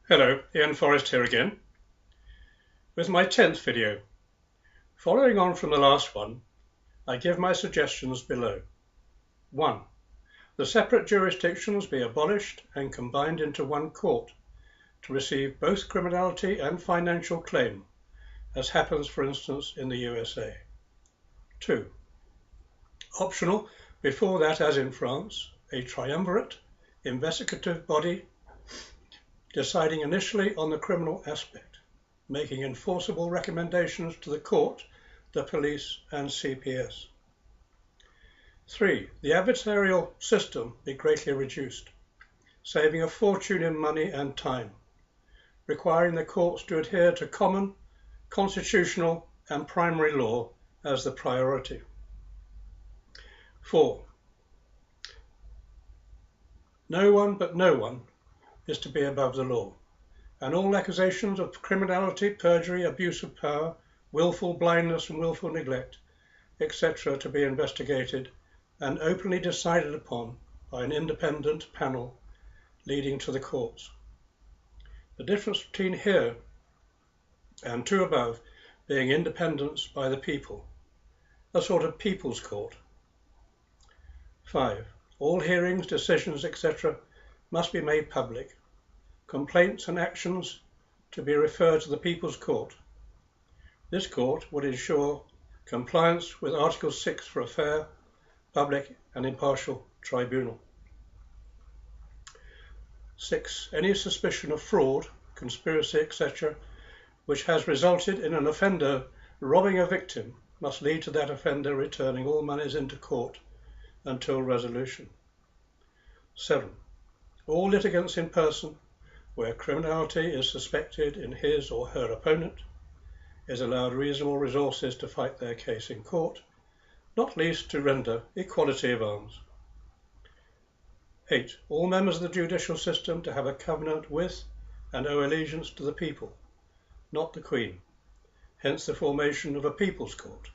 Hello, Ian Forrest here again with my 10th video. Following on from the last one, I give my suggestions below. 1. The separate jurisdictions be abolished and combined into one court to receive both criminality and financial claim, as happens for instance in the USA. 2. Optional, before that as in France, a triumvirate investigative body deciding initially on the criminal aspect, making enforceable recommendations to the court, the police and CPS. 3. The adversarial system be greatly reduced, saving a fortune in money and time, requiring the courts to adhere to common, constitutional and primary law as the priority. 4. No one is to be above the law, and all accusations of criminality, perjury, abuse of power, willful blindness and willful neglect, etc. to be investigated and openly decided upon by an independent panel leading to the courts. The difference between here and 2 above being independence by the people, a sort of people's court. 5. All hearings, decisions, etc. must be made public. Complaints and actions to be referred to the People's Court. This court would ensure compliance with Article 6 for a fair, public and impartial tribunal. 6. Any suspicion of fraud, conspiracy, etc., which has resulted in an offender robbing a victim must lead to that offender returning all monies into court until resolution. 7. All litigants in person, where criminality is suspected in his or her opponent, is allowed reasonable resources to fight their case in court, not least to render equality of arms. 8. All members of the judicial system to have a covenant with and owe allegiance to the people, not the Queen, hence the formation of a People's Court.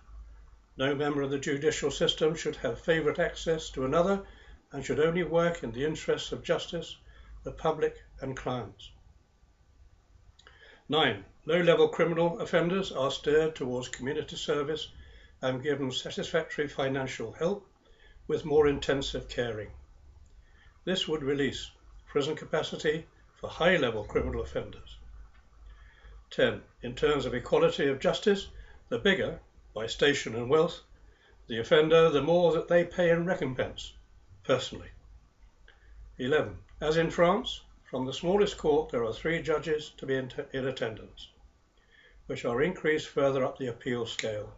No member of the judicial system should have favourite access to another and should only work in the interests of justice, the public and clients. 9. Low-level criminal offenders are steered towards community service and given satisfactory financial help with more intensive caring. This would release prison capacity for high-level criminal offenders. 10. In terms of equality of justice, the bigger, by station and wealth, the offender, the more that they pay in recompense, personally. 11. As in France, from the smallest court there are 3 judges to be in attendance, which are increased further up the appeal scale.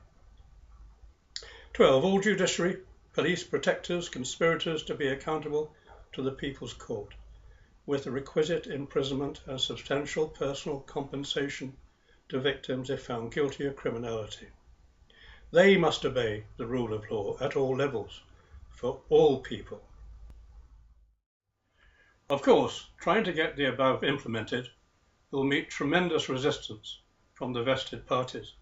12. All judiciary, police, protectors, conspirators to be accountable to the People's Court, with the requisite imprisonment and substantial personal compensation to victims if found guilty of criminality. They must obey the rule of law at all levels, for all people. Of course, trying to get the above implemented will meet tremendous resistance from the vested parties.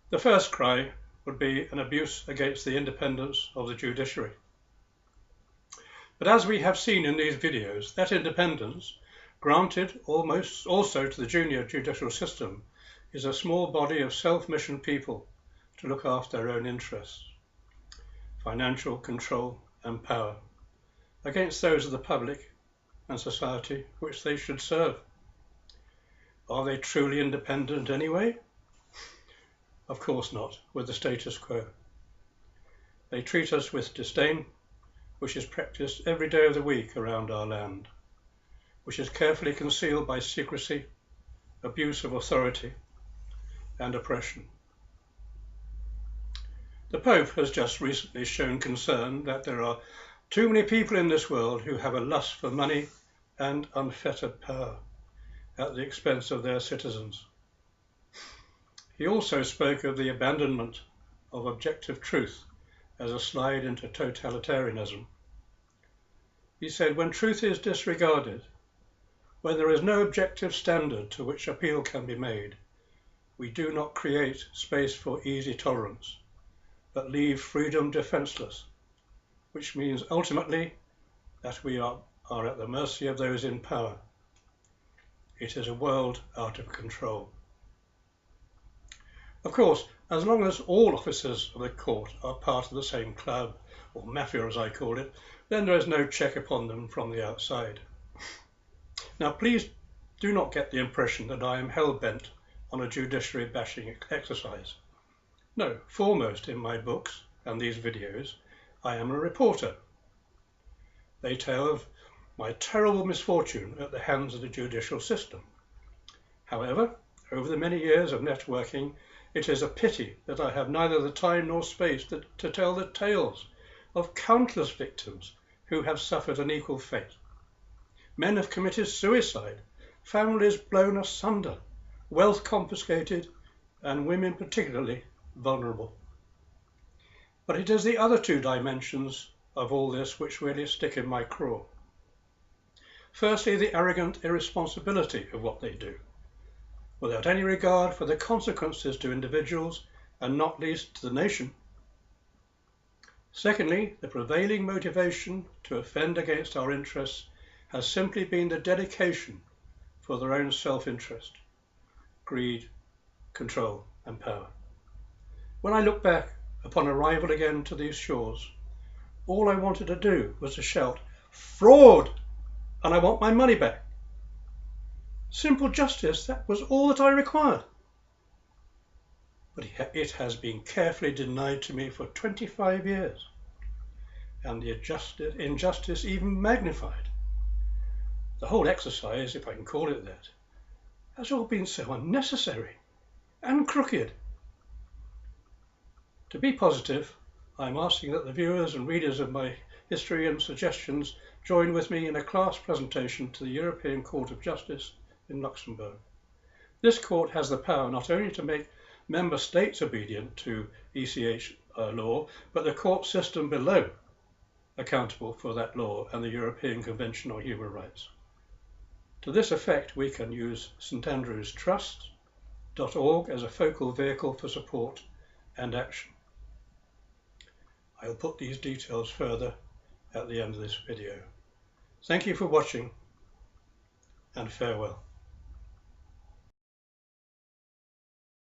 The first cry would be an abuse against the independence of the judiciary. But as we have seen in these videos, that independence, granted almost also to the junior judicial system, is a small body of self-mission people to look after their own interests, financial control and power, against those of the public and society which they should serve. Are they truly independent anyway? Of course not, with the status quo. They treat us with disdain, which is practiced every day of the week around our land, which is carefully concealed by secrecy, abuse of authority, and oppression. The Pope has just recently shown concern that there are too many people in this world who have a lust for money and unfettered power at the expense of their citizens. He also spoke of the abandonment of objective truth as a slide into totalitarianism. He said, when truth is disregarded, when there is no objective standard to which appeal can be made, we do not create space for easy tolerance, but leave freedom defenseless, which means ultimately that we are at the mercy of those in power, It is a world out of control. Of course, as long as all officers of the court are part of the same club, or mafia as I call it, then there is no check upon them from the outside. Now please do not get the impression that I am hell-bent on a judiciary bashing exercise. No, foremost in my books and these videos, I am a reporter. They tell of my terrible misfortune at the hands of the judicial system. However, over the many years of networking, it is a pity that I have neither the time nor space to tell the tales of countless victims who have suffered an equal fate. Men have committed suicide, families blown asunder, wealth confiscated, and women particularly vulnerable. But it is the other two dimensions of all this which really stick in my craw. Firstly, the arrogant irresponsibility of what they do, without any regard for the consequences to individuals and not least to the nation. Secondly, the prevailing motivation to offend against our interests has simply been the dedication for their own self-interest, greed, control and power. When I look back upon arrival again to these shores, all I wanted to do was to shout, "Fraud! And I want my money back." Simple justice, that was all that I required. But it has been carefully denied to me for 25 years, and the injustice even magnified. The whole exercise, if I can call it that, has all been so unnecessary and crooked. To be positive, I am asking that the viewers and readers of my history and suggestions join with me in a class presentation to the European Court of Justice in Luxembourg. This court has the power not only to make member states obedient to ECH law, but the court system below accountable for that law and the European Convention on Human Rights. To this effect, we can use St Andrew's Trust.org as a focal vehicle for support and action. I'll put these details further at the end of this video. Thank you for watching, and farewell.